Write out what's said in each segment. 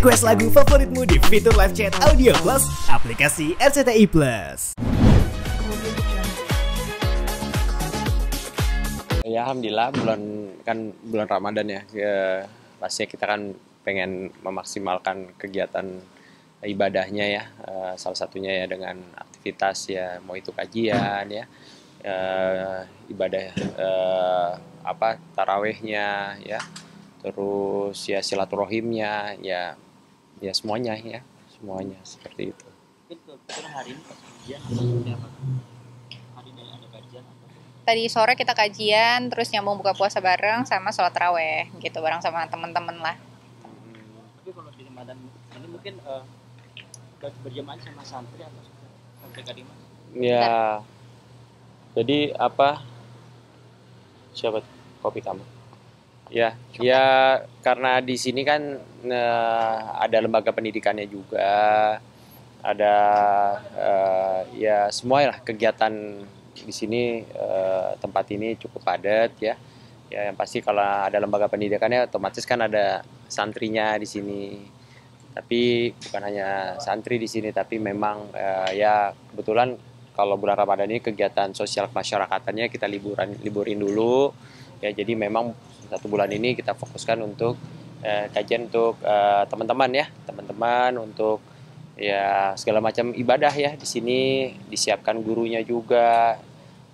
Request lagu favoritmu di fitur live chat Audio Plus aplikasi RCTI Plus. Ya alhamdulillah bulan Ramadan ya, pastinya kita kan pengen memaksimalkan kegiatan ibadahnya ya, salah satunya ya dengan aktivitas ya, mau itu kajian ya, ibadah tarawehnya ya, terus ya silaturahimnya ya semuanya seperti itu. Kebetulan hari ini pas kajian seperti apa? Hari ini ada kajian atau? Tadi sore kita kajian, terus nyambung buka puasa bareng sama sholat taraweh gitu bareng sama teman-teman lah. Tapi kalau di Ramadan ini mungkin berjamaah sama santri atau sampai kadima? Ya, jadi siapa kopi kamu? Ya karena di sini kan ada lembaga pendidikannya juga, ada ya semua lah kegiatan di sini, tempat ini cukup padat ya. Ya yang pasti kalau ada lembaga pendidikannya otomatis kan ada santrinya di sini. Tapi bukan hanya santri di sini, tapi memang ya kebetulan kalau bulan Ramadan ini kegiatan sosial kemasyarakatan kita liburin dulu. Ya jadi memang 1 bulan ini kita fokuskan untuk kajian untuk teman-teman untuk ya segala macam ibadah ya. Di sini disiapkan gurunya juga,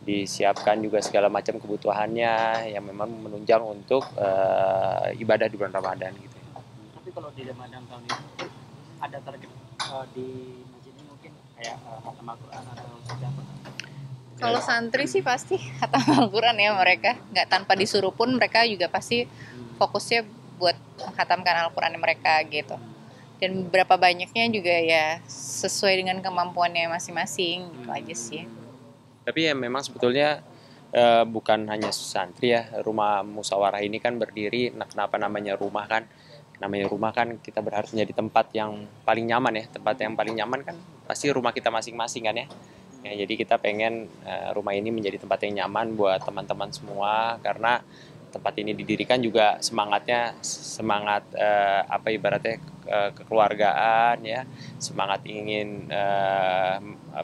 disiapkan juga segala macam kebutuhannya yang memang menunjang untuk ibadah di bulan Ramadan gitu. Tapi kalau di Ramadan tahun ini ada target di masjid ini mungkin kayak khatam Al-Quran atau siapa? Kalau santri sih pasti khatam Al-Quran ya mereka, nggak tanpa disuruh pun mereka juga pasti fokusnya buat menghatamkan Al-Quran mereka gitu. Dan berapa banyaknya juga ya sesuai dengan kemampuannya masing-masing gitu aja sih. Tapi ya memang sebetulnya bukan hanya santri ya, rumah musyawarah ini kan berdiri, kenapa namanya rumah kan? Namanya rumah kan kita berharap menjadi tempat yang paling nyaman ya. Tempat yang paling nyaman kan pasti rumah kita masing-masing kan ya. Ya, jadi kita pengen rumah ini menjadi tempat yang nyaman buat teman-teman semua, karena tempat ini didirikan juga semangat ibaratnya kekeluargaan ya, semangat ingin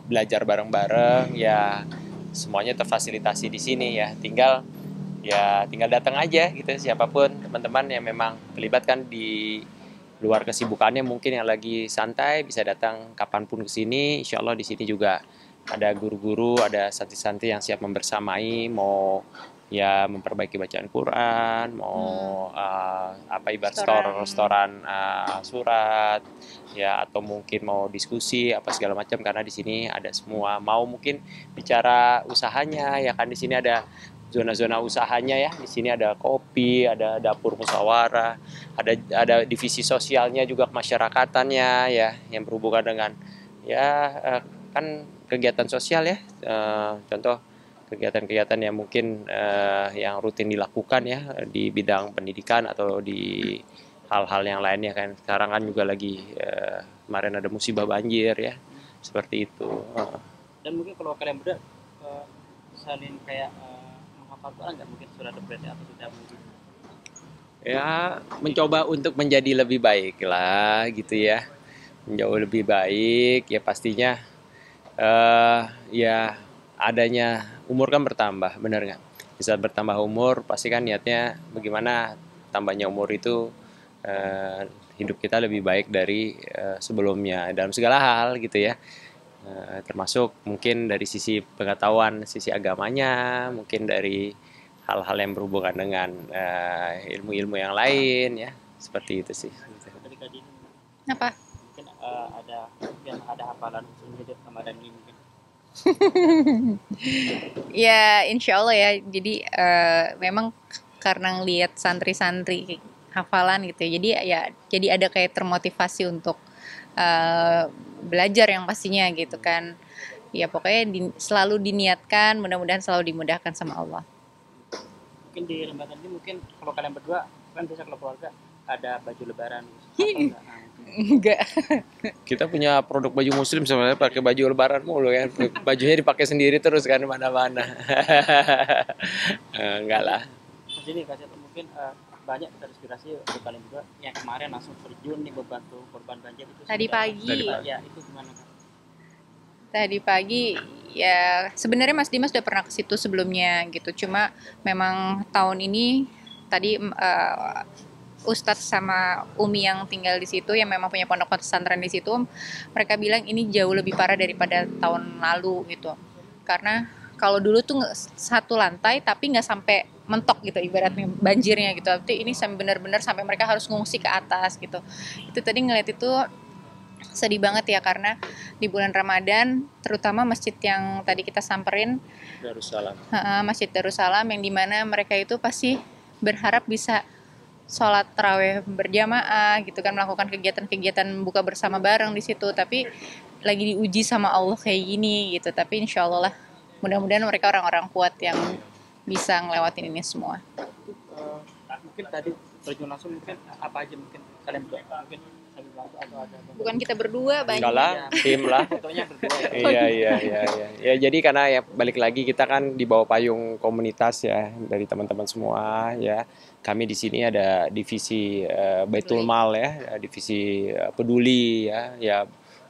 belajar bareng-bareng ya, semuanya terfasilitasi di sini ya, tinggal datang aja gitu, siapapun teman-teman yang memang terlibat kan di luar kesibukannya, mungkin yang lagi santai bisa datang kapanpun ke sini. Insya Allah di sini juga ada guru-guru, ada santri-santri yang siap membersamai, mau ya memperbaiki bacaan Quran, mau ibarat restoran surat ya, atau mungkin mau diskusi apa segala macam, karena di sini ada semua. Mau mungkin bicara usahanya ya kan, di sini ada zona-zona usahanya ya. Di sini ada kopi, ada dapur musyawarah, ada divisi sosialnya juga, kemasyarakatannya ya, yang berhubungan dengan ya kan kegiatan sosial ya, contoh kegiatan-kegiatan yang mungkin yang rutin dilakukan ya di bidang pendidikan atau di hal-hal yang lainnya kan. Sekarang kan juga lagi kemarin ada musibah banjir ya, seperti itu. Dan mungkin kalau kalian berdua saling kayak menghafal Quran nggak, mungkin surat berarti atau sudah mungkin? Ya mencoba untuk menjadi lebih baik lah gitu ya, menjauh lebih baik ya pastinya. Ya adanya umur kan bertambah, benar nggak? Bisa bertambah umur, pasti kan niatnya bagaimana tambahnya umur itu hidup kita lebih baik dari sebelumnya dalam segala hal gitu ya. Termasuk mungkin dari sisi pengetahuan, sisi agamanya, mungkin dari hal-hal yang berhubungan dengan ilmu-ilmu yang lain ya, seperti itu sih. Dari kajian Apa? mungkin ada hafalan khusus Ramadan ini mungkin. Ya insya Allah ya, jadi memang karena ngelihat santri-santri hafalan gitu ya, jadi ada kayak termotivasi untuk belajar yang pastinya gitu kan ya. Pokoknya selalu diniatkan, mudah-mudahan selalu dimudahkan sama Allah. Mungkin di Ramadan ini mungkin kalau kalian berdua kan bisa kalau keluarga ada baju lebaran atau Enggak. Kita punya produk baju muslim sebenarnya, pakai baju lebaran mulu ya. Bajunya dipakai sendiri terus kan mana-mana. Enggak lah. Mas ini kasih mungkin banyak terinspirasi untuk kalian juga yang kemarin langsung terjun nih membantu korban banjir itu. Tadi pagi. Ya itu gimana Kak? Tadi pagi ya sebenarnya Mas Dimas udah pernah ke situ sebelumnya gitu. Cuma memang tahun ini tadi Ustadz sama Umi yang tinggal di situ yang memang punya pondok pesantren di situ, mereka bilang ini jauh lebih parah daripada tahun lalu gitu. Karena kalau dulu tuh satu lantai tapi nggak sampai mentok gitu ibaratnya banjirnya gitu. Tapi ini benar-benar sampai mereka harus ngungsi ke atas gitu. Itu tadi ngeliat itu sedih banget ya karena di bulan Ramadan terutama masjid yang tadi kita samperin Darussalam. Masjid Darussalam yang dimana mereka itu pasti berharap bisa sholat tarawih berjamaah gitu kan, melakukan kegiatan-kegiatan buka bersama bareng di situ, tapi lagi diuji sama Allah kayak gini gitu. Tapi insya Allah lah mudah-mudahan mereka orang-orang kuat yang bisa ngelewatin ini semua. Mungkin tadi terjun langsung mungkin apa aja mungkin kalian berdua mungkin sambil bantu atau ada Bukan kita berdua banyak. Enggak lah, tim lah. fotonya berdua ya. Iya. Ya jadi karena ya balik lagi kita kan di bawah payung komunitas ya dari teman-teman semua ya. Kami di sini ada divisi Baitul Mal ya, divisi peduli ya. Ya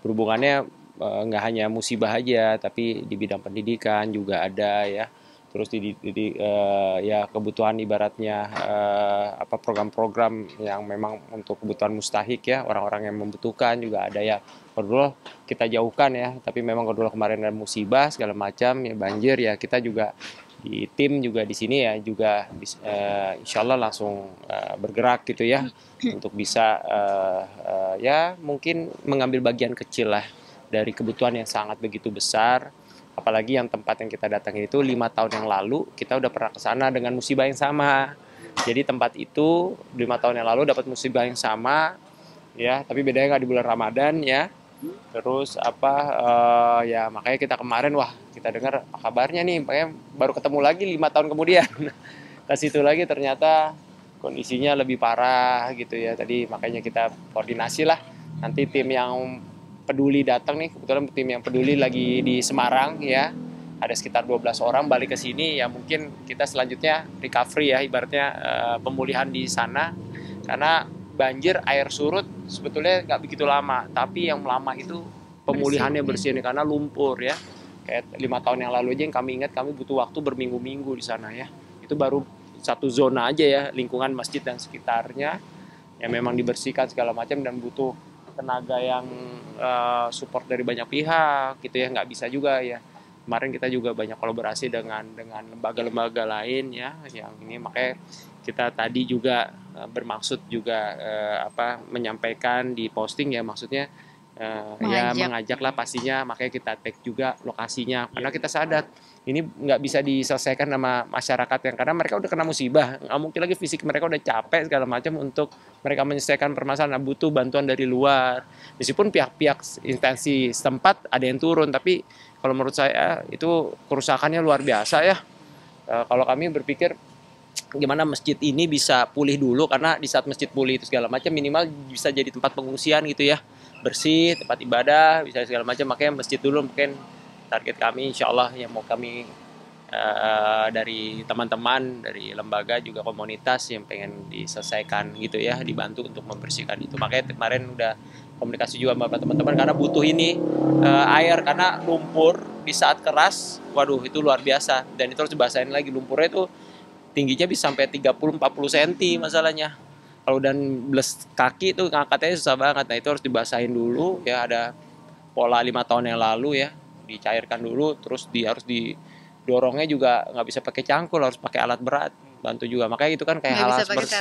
berhubungannya nggak hanya musibah aja, tapi di bidang pendidikan juga ada ya. Terus ya kebutuhan ibaratnya program-program yang memang untuk kebutuhan mustahik ya, orang-orang yang membutuhkan juga ada ya. Kalau kita jauhkan ya, tapi memang kalau kemarin ada musibah segala macam ya banjir ya, kita juga di tim juga di sini ya juga insya Allah langsung bergerak gitu ya untuk bisa ya mungkin mengambil bagian kecil lah dari kebutuhan yang sangat begitu besar. Apalagi yang tempat yang kita datangi itu 5 tahun yang lalu kita udah pernah ke sana dengan musibah yang sama. Jadi tempat itu 5 tahun yang lalu dapat musibah yang sama ya, tapi bedanya nggak di bulan Ramadan ya. Terus ya makanya kita kemarin kita dengar apa kabarnya nih, makanya baru ketemu lagi 5 tahun kemudian. Ke situ lagi ternyata kondisinya lebih parah gitu ya. Tadi makanya kita koordinasi lah. Nanti tim yang peduli datang nih, kebetulan tim yang peduli lagi di Semarang ya. Ada sekitar 12 orang balik ke sini ya, mungkin kita selanjutnya recovery ya ibaratnya pemulihan di sana. Karena banjir air surut sebetulnya nggak begitu lama, tapi yang lama itu pemulihannya bersih nih karena lumpur ya. Kayak 5 tahun yang lalu aja yang kami ingat kami butuh waktu berminggu-minggu di sana ya. Itu baru satu zona aja ya, lingkungan masjid dan sekitarnya yang memang dibersihkan segala macam dan butuh tenaga yang support dari banyak pihak gitu ya, nggak bisa juga ya. Kemarin kita juga banyak kolaborasi dengan lembaga-lembaga lain ya yang ini, makanya kita tadi juga bermaksud juga menyampaikan di posting ya, maksudnya ya mengajak lah pastinya, makanya kita tag juga lokasinya karena kita sadar ini nggak bisa diselesaikan sama masyarakat yang karena mereka udah kena musibah, nggak mungkin lagi fisik mereka udah capek segala macam untuk mereka menyelesaikan permasalahan, butuh bantuan dari luar. Meskipun pihak-pihak instansi setempat ada yang turun, tapi kalau menurut saya itu kerusakannya luar biasa ya. Kalau kami berpikir gimana masjid ini bisa pulih dulu, karena di saat masjid pulih itu segala macam minimal bisa jadi tempat pengungsian gitu ya, bersih, tempat ibadah, bisa segala macam. Makanya masjid dulu mungkin target kami, insya Allah yang mau kami dari teman-teman, dari lembaga juga komunitas yang pengen diselesaikan gitu ya, dibantu untuk membersihkan itu. Makanya kemarin udah komunikasi juga sama teman-teman karena butuh ini air, karena lumpur di saat keras, waduh itu luar biasa, dan itu harus dibasahin lagi. Lumpurnya itu tingginya bisa sampai 30-40 cm masalahnya. Kalau dan bles kaki itu ngangkatnya susah banget. Nah itu harus dibasahin dulu ya, ada pola 5 tahun yang lalu ya, dicairkan dulu, terus harus didorongnya juga nggak bisa pakai cangkul, harus pakai alat berat bantu juga. Makanya itu kan kayak hal seperti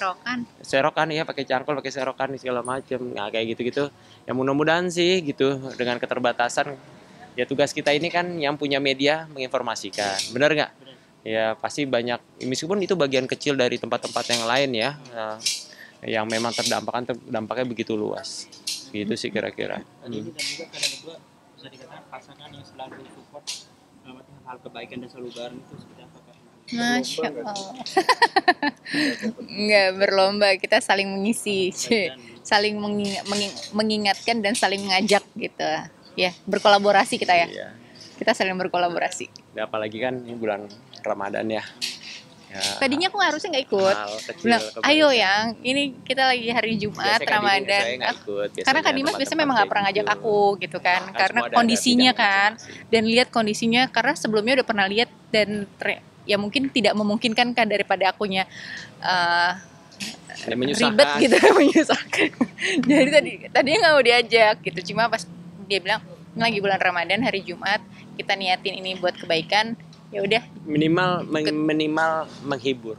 serokan ya, pakai cangkul, pakai serokan segala macam. Nah kayak gitu-gitu ya, mudah-mudahan sih gitu dengan keterbatasan ya, tugas kita ini kan yang punya media menginformasikan, benar nggak ya, pasti banyak meskipun itu bagian kecil dari tempat-tempat yang lain ya, yang memang dampaknya begitu luas gitu sih kira-kira. Ini dan juga kalian berdua bisa dikatakan pasangan yang selalu support hal kebaikan dan selalu bareng, itu seperti apa Kak? Masya Allah. Nggak berlomba, kita saling mengisi, saling mengingatkan dan saling mengajak gitu ya, berkolaborasi kita ya. Iya. Kita saling berkolaborasi. Ya, apalagi kan ini bulan Ramadan ya. Tadinya aku harusnya nggak ikut. hal kecil Bilang, kebaikan. ayo yang ini kita lagi hari Jumat Biasanya Kak Dini, Ramadan. saya nggak ikut. Karena Kak Dimas biasanya memang nggak pernah ngajak aku gitu kan, Kan karena semua ada kondisinya bidang kan, masing-masing. dan lihat kondisinya karena sebelumnya udah pernah lihat dan ya mungkin tidak memungkinkan kan daripada akunya Ini menyusahkan. ribet gitu menyusahkan. Jadi tadinya nggak mau diajak gitu, cuma pas dia bilang ini lagi bulan Ramadan hari Jumat kita niatin ini buat kebaikan, ya udah. Minimal menghibur.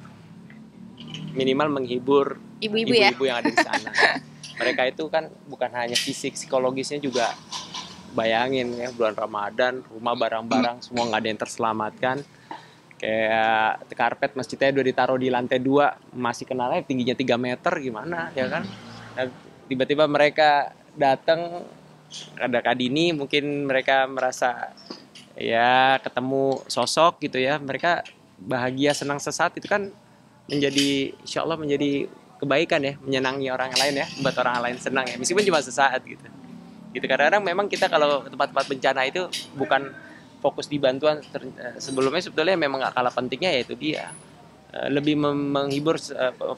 Minimal menghibur Ibu-ibu ya. ibu-ibu yang ada di sana. Mereka itu kan bukan hanya fisik, psikologisnya juga. Bayangin ya, bulan Ramadan, rumah barang-barang semua nggak ada yang terselamatkan. Kayak karpet masjidnya udah ditaruh di lantai 2, masih kenalnya tingginya 3 meter, gimana ya kan. Dan tiba-tiba mereka datang, ada Kak Dini, mungkin mereka merasa ya ketemu sosok gitu ya, mereka bahagia, senang sesaat, itu kan menjadi, insya Allah menjadi kebaikan ya, menyenangi orang lain ya, membuat orang lain senang ya, meskipun cuma sesaat gitu. Gitu kadang-kadang memang kita kalau tempat-tempat bencana itu bukan fokus di bantuan, sebelumnya sebetulnya memang nggak kalah pentingnya, yaitu dia lebih menghibur,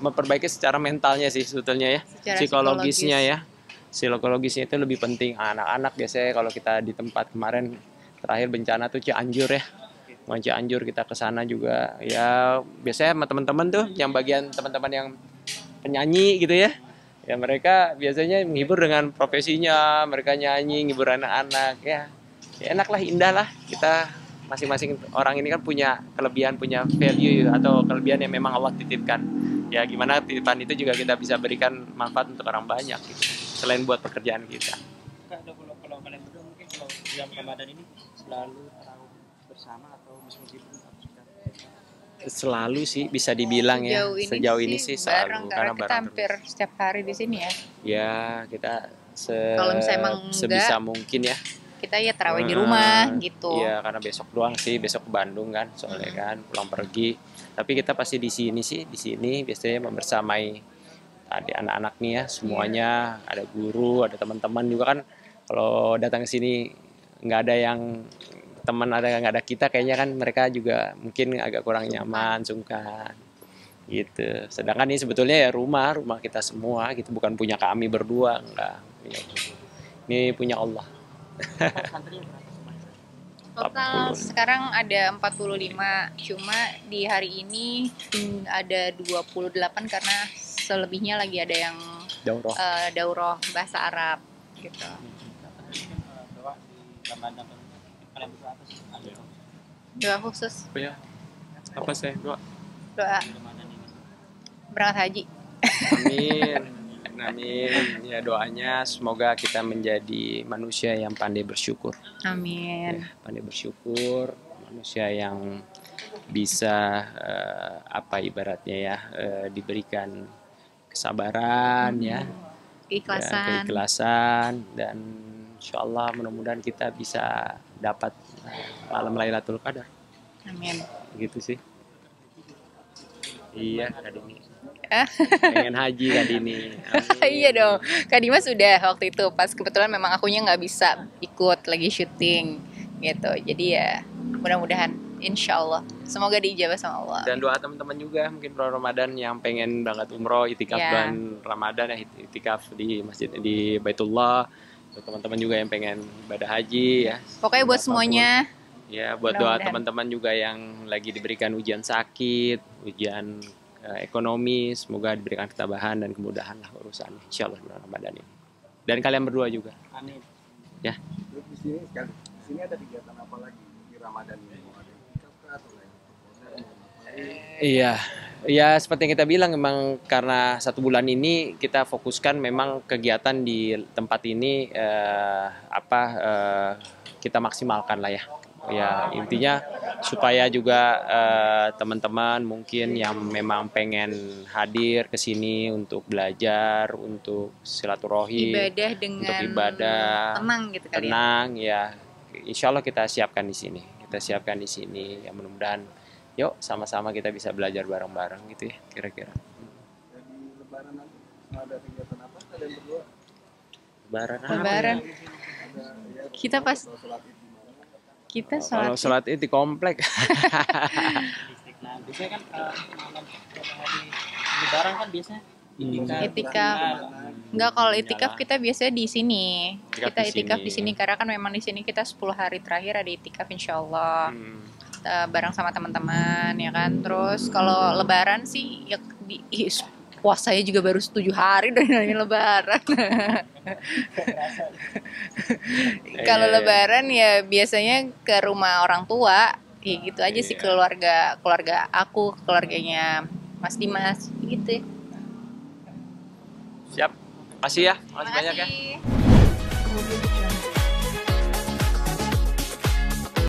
memperbaiki secara mentalnya sih sebetulnya ya, Secara psikologisnya ya, psikologisnya itu lebih penting. Anak-anak biasanya kalau kita di tempat kemarin terakhir bencana tuh Cianjur ya, mau Cianjur kita ke sana juga ya, biasanya sama teman-teman tuh yang bagian teman-teman yang penyanyi gitu ya, ya mereka biasanya menghibur dengan profesinya, mereka nyanyi, menghibur anak-anak ya. Ya enak lah, indah lah, kita masing-masing orang ini kan punya kelebihan, punya value atau kelebihan yang memang Allah titipkan. Ya gimana titipan itu juga kita bisa berikan manfaat untuk orang banyak gitu, selain buat pekerjaan kita. Kak, kalau kalian berdua mungkin kalau bulan Ramadan ini selalu tarawih bersama atau meskipun atau sudah Selalu sih bisa dibilang ya, sejauh ini sih bareng, selalu, karena kita bareng hampir terus. setiap hari di sini ya. Ya kita Kalau misalnya emang sebisa enggak, mungkin ya. kita ya tarawih di rumah gitu. Iya, karena besok doang sih, besok ke Bandung kan, soalnya kan pulang pergi. Tapi kita pasti di sini sih, di sini biasanya membersamai adik anak-anak nih ya, semuanya, ada guru, ada teman-teman juga kan. Kalau datang ke sini nggak ada yang teman, nggak ada kita, kayaknya kan mereka juga mungkin agak kurang nyaman, sungkan gitu. Sedangkan ini sebetulnya ya rumah kita semua gitu, bukan punya kami berdua, enggak. Ini punya Allah. santrinya berapa semuanya? Total 40. sekarang ada 45, cuma di hari ini ada 28 karena selebihnya lagi ada yang Daurah. daurah bahasa Arab gitu. Doa di Ramadan kalian berdua apa sih? Ada Doa khusus, Ya, apa sih doa? doa di Ramadan ini. berangkat haji. Amin. Amin. Ya doanya semoga kita menjadi manusia yang pandai bersyukur. Amin. Ya, pandai bersyukur, manusia yang bisa apa ibaratnya ya, diberikan kesabaran ya, Keikhlasan. keikhlasan, dan insya Allah mudah-mudahan kita bisa dapat malam Lailatul Qadar. Amin. Gitu sih. Iya, Kak Dini. Ah. Pengen haji Kak Dini. Amin. Iya dong, Kak Dimas sudah waktu itu pas kebetulan memang akunya nggak bisa ikut lagi syuting gitu. Jadi ya mudah-mudahan insya Allah semoga diijabah sama Allah. Dan doa teman-teman juga mungkin bulan Ramadan yang pengen berangkat umroh, itikaf Ya. bulan Ramadan ya, itikaf di masjid di Baitullah. Buat teman-teman juga yang pengen ibadah haji ya. Pokoknya buat Apapun. semuanya. Ya, buat doa Mudah-mudahan. teman-teman juga yang lagi diberikan ujian sakit, ujian ekonomi, semoga diberikan ketabahan dan kemudahan lah urusan insyaallah bulan Ramadan ini. Dan kalian berdua juga. Amin. Ya. Terus di sini sekarang di sini ada kegiatan apa lagi di Ramadan ini? Mau ada itikaf kah atau lain? Iya, ya seperti yang kita bilang, memang karena 1 bulan ini kita fokuskan memang kegiatan di tempat ini kita maksimalkan lah ya. Ya intinya supaya juga teman-teman mungkin yang memang pengen hadir ke sini untuk belajar, untuk silaturahim, Ibadah dengan untuk ibadah, tenang gitu kali ya. tenang ya. Insya Allah kita siapkan di sini. Kita siapkan di sini. Ya mudah-mudahan yuk sama-sama kita bisa belajar bareng-bareng gitu ya kira-kira. Jadi Lebaran nanti ada kegiatan apa kalian berdua? Lebaran apa Lebaran. ya? Ada ya Kita pas atau sholat Id di mana? kita Kalau sholat sholat Id di komplek. Nah biasanya kan malam hari Lebaran kan biasanya Itikaf. Nah, Enggak, kalau itikaf kita biasanya di sini. Itikaf Kita di itikaf sini. di sini karena kan memang di sini kita 10 hari terakhir ada itikaf insyaallah. Kita bareng sama teman-teman ya kan. Terus kalau lebaran sih ya puasanya juga baru 7 hari dari lebaran. Kalau Iya. lebaran ya biasanya ke rumah orang tua. Ya gitu aja sih, Iya. keluarga aku, keluarganya Mas Dimas gitu. Siap. Makasih ya. Makasih banyak ya. Makasih.